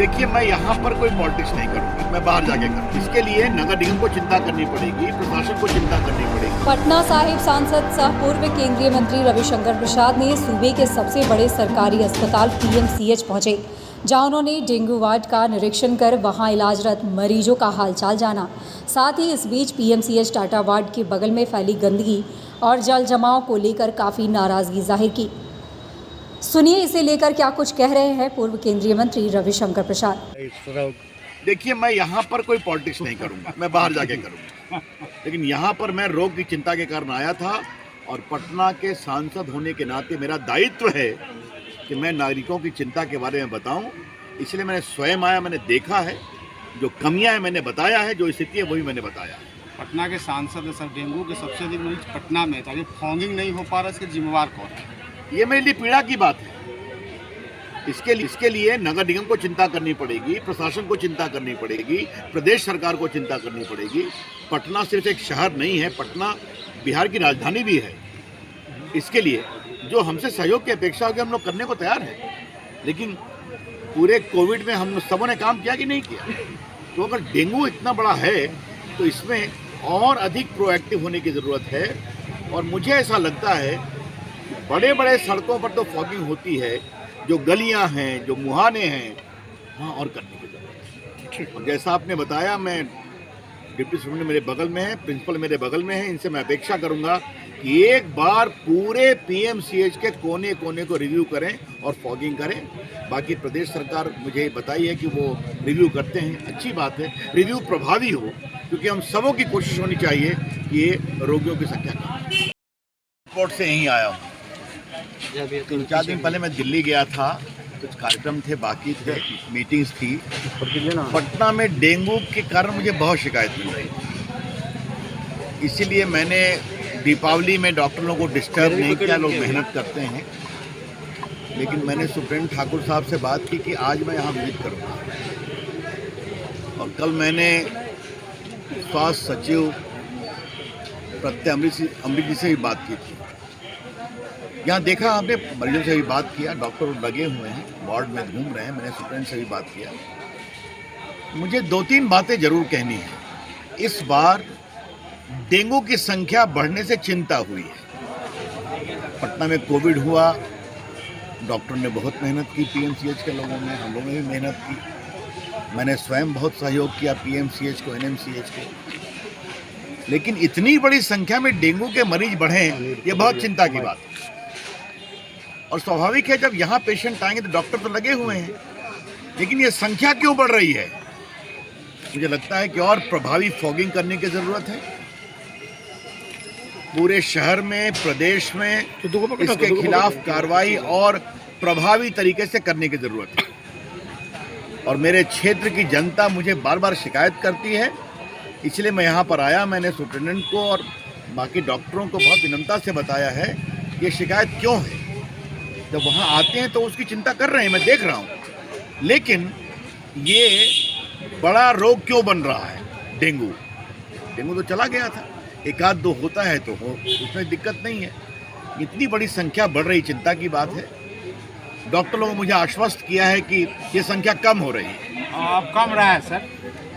देखिए, मैं यहाँ पर कोई पॉलिटिक्स नहीं करूँगी, मैं बाहर जाके करूँगी। इसके लिए नगर निगम को चिंता करनी पड़ेगी, प्रशासन को चिंता करनी पड़ेगी। पटना साहिब सांसद सह पूर्व केंद्रीय मंत्री रविशंकर प्रसाद ने सूबे के सबसे बड़े सरकारी अस्पताल पीएमसीएच पहुंचे, जहां उन्होंने डेंगू वार्ड का निरीक्षण कर वहां इलाजरत मरीजों का हालचाल जाना। साथ ही इस बीच पीएमसीएच टाटा वार्ड के बगल में फैली गंदगी और जल जमाव को लेकर काफ़ी नाराजगी जाहिर की। सुनिए इसे लेकर क्या कुछ कह रहे हैं पूर्व केंद्रीय मंत्री रविशंकर प्रसाद। देखिए, मैं यहाँ पर कोई पॉलिटिक्स नहीं करूँगा, मैं बाहर जाके करूँगा। लेकिन यहाँ पर मैं रोग की चिंता के कारण आया था और पटना के सांसद होने के नाते मेरा दायित्व है कि मैं नागरिकों की चिंता के बारे में बताऊं। इसलिए मैंने स्वयं आया, मैंने देखा है, जो कमियां हैं मैंने बताया है, जो स्थिति है वही मैंने बताया है। पटना के सांसद है सर, डेंगू के सबसे अधिक मरीज पटना में था, फॉगिंग नहीं हो पा रहा, इसके जिम्मेवार कौन है? ये मेरे लिए पीड़ा की बात है। इसके लिए नगर निगम को चिंता करनी पड़ेगी, प्रशासन को चिंता करनी पड़ेगी, प्रदेश सरकार को चिंता करनी पड़ेगी। पटना सिर्फ एक शहर नहीं है, पटना बिहार की राजधानी भी है। इसके लिए जो हमसे सहयोग की अपेक्षा होगी हम लोग करने को तैयार हैं। लेकिन पूरे कोविड में हम सबों ने काम किया कि नहीं किया? तो अगर डेंगू इतना बड़ा है तो इसमें और अधिक प्रोएक्टिव होने की ज़रूरत है। और मुझे ऐसा लगता है कि बड़े बड़े सड़कों पर तो फॉगिंग होती है, जो गलियां हैं, जो मुहाने हैं, वहाँ और करने की ज़रूरत है। और जैसा आपने बताया, मैं डिप्टी सुप्रिंटेंडेंट मेरे बगल में है, प्रिंसिपल मेरे बगल में है, इनसे मैं अपेक्षा करूंगा कि एक बार पूरे पीएमसीएच के कोने कोने को रिव्यू करें और फॉगिंग करें। बाकी प्रदेश सरकार मुझे बताई है कि वो रिव्यू करते हैं, अच्छी बात है, रिव्यू प्रभावी हो, क्योंकि हम सबों की कोशिश होनी चाहिए कि ये रोगियों की संख्या कम। रिपोर्ट से यहीं आया हूँ। 3-4 दिन पहले मैं दिल्ली गया था, कुछ कार्यक्रम थे, बाकी थे, मीटिंग्स थी। पटना में डेंगू के कारण मुझे बहुत शिकायत मिल रही थी। इसीलिए मैंने दीपावली में डॉक्टरों को डिस्टर्ब नहीं किया, लोग मेहनत करते हैं। लेकिन मैंने सुप्रीटेंडेंट ठाकुर साहब से बात की कि आज मैं यहाँ विजिट करूँगा। और कल मैंने स्वास्थ्य सचिव प्रत्यय अमृत जी से भी बात की थी। यहाँ देखा आपने, मरीजों से भी बात किया, डॉक्टर लगे हुए हैं, वार्ड में घूम रहे हैं, मैंने सुप्रीटेंडेंट से भी बात किया। मुझे 2-3 बातें जरूर कहनी है। इस बार डेंगू की संख्या बढ़ने से चिंता हुई है। पटना में कोविड हुआ, डॉक्टर ने बहुत मेहनत की, पीएमसीएच के लोगों ने, हम लोगों ने भी मेहनत की। मैंने स्वयं बहुत सहयोग किया पीएमसीएच को, एनएमसीएच को। लेकिन इतनी बड़ी संख्या में डेंगू के मरीज बढ़े, ये बहुत चिंता की बात है। और स्वाभाविक है, जब यहाँ पेशेंट आएंगे तो डॉक्टर तो लगे हुए हैं, लेकिन ये संख्या क्यों बढ़ रही है? मुझे लगता है कि और प्रभावी फॉगिंग करने की ज़रूरत है। पूरे शहर में, प्रदेश में इसके खिलाफ कार्रवाई और प्रभावी तरीके से करने की ज़रूरत है। और मेरे क्षेत्र की जनता मुझे बार बार शिकायत करती है, इसलिए मैं यहाँ पर आया। मैंने सुप्रीटेंडेंट को और बाकी डॉक्टरों को बहुत विनम्रता से बताया है कि ये शिकायत क्यों है। जब वहाँ आते हैं तो उसकी चिंता कर रहे हैं, मैं देख रहा हूँ। लेकिन ये बड़ा रोग क्यों बन रहा है? डेंगू तो चला गया था, 1-2 होता है तो हो, उसमें दिक्कत नहीं है। इतनी बड़ी संख्या बढ़ रही, चिंता की बात है। डॉक्टर लोगों ने मुझे आश्वस्त किया है कि ये संख्या कम हो रही है। अब कम रहा है सर।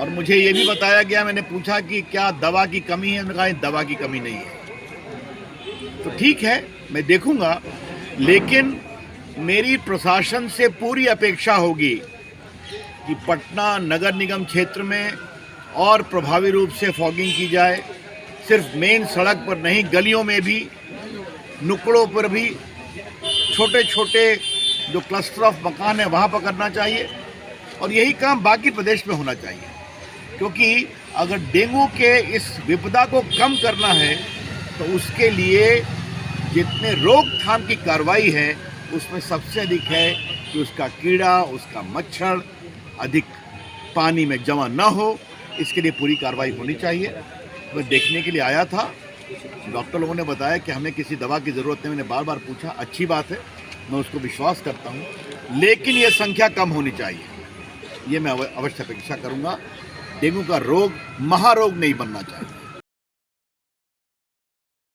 और मुझे ये भी बताया गया, मैंने पूछा कि क्या दवा की कमी है? मैंने कहा दवा की कमी नहीं है। तो ठीक है, मैं देखूंगा। लेकिन मेरी प्रशासन से पूरी अपेक्षा होगी कि पटना नगर निगम क्षेत्र में और प्रभावी रूप से फॉगिंग की जाए। सिर्फ मेन सड़क पर नहीं, गलियों में भी, नुक्कड़ों पर भी, छोटे छोटे जो क्लस्टर ऑफ मकान है वहाँ पर करना चाहिए। और यही काम बाकी प्रदेश में होना चाहिए, क्योंकि अगर डेंगू के इस विपदा को कम करना है तो उसके लिए जितने रोकथाम की कार्रवाई है उसमें सबसे अधिक है कि उसका कीड़ा, उसका मच्छर अधिक पानी में जमा ना हो। इसके लिए पूरी कार्रवाई होनी चाहिए। मैं देखने के लिए आया था, डॉक्टर लोगों ने बताया कि हमें किसी दवा की ज़रूरत नहीं। मैंने बार बार पूछा, अच्छी बात है, मैं उसको विश्वास करता हूँ। लेकिन ये संख्या कम होनी चाहिए, ये मैं अवश्य अपेक्षा करूँगा। डेंगू का रोग महारोग नहीं बनना चाहिए।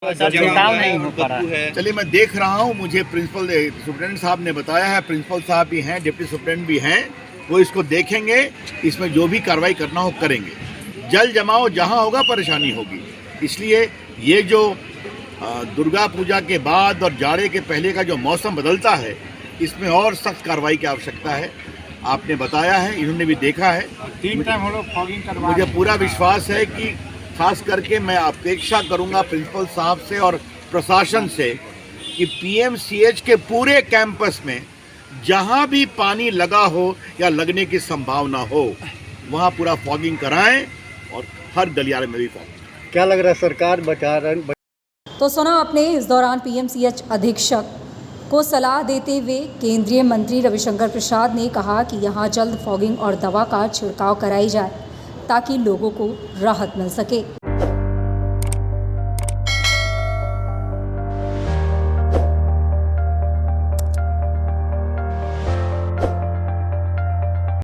नहीं हो पा रहा है। चलिए, मैं देख रहा हूँ। मुझे प्रिंसिपल सुप्रीटेंडेंट साहब ने बताया है, प्रिंसिपल साहब भी हैं, डिप्टी सुप्रीटेंडेंट भी हैं। वो इसको देखेंगे, इसमें जो भी कार्रवाई करना हो करेंगे। जल जमाव जहाँ होगा परेशानी होगी, इसलिए ये जो दुर्गा पूजा के बाद और जाड़े के पहले का जो मौसम बदलता है, इसमें और सख्त कार्रवाई की आवश्यकता है। आपने बताया है, इन्होंने भी देखा है। 3 टाइम हम लोग फॉगिंग करवा मुझे रहे हैं। पूरा विश्वास है कि खास करके मैं अपेक्षा करूंगा प्रिंसिपल साहब से और प्रशासन से कि पीएमसीएच के पूरे कैंपस में जहां भी पानी लगा हो या लगने की संभावना हो, वहां पूरा फॉगिंग कराएं और हर गलियारे में भी फॉगिंग। क्या लग रहा है सरकार बचा रही? तो सुना आपने, इस दौरान पीएमसीएच अधीक्षक को सलाह देते हुए केंद्रीय मंत्री रविशंकर प्रसाद ने कहा कि यहां जल्द फॉगिंग और दवा का छिड़काव कराई जाए ताकि लोगों को राहत मिल सके।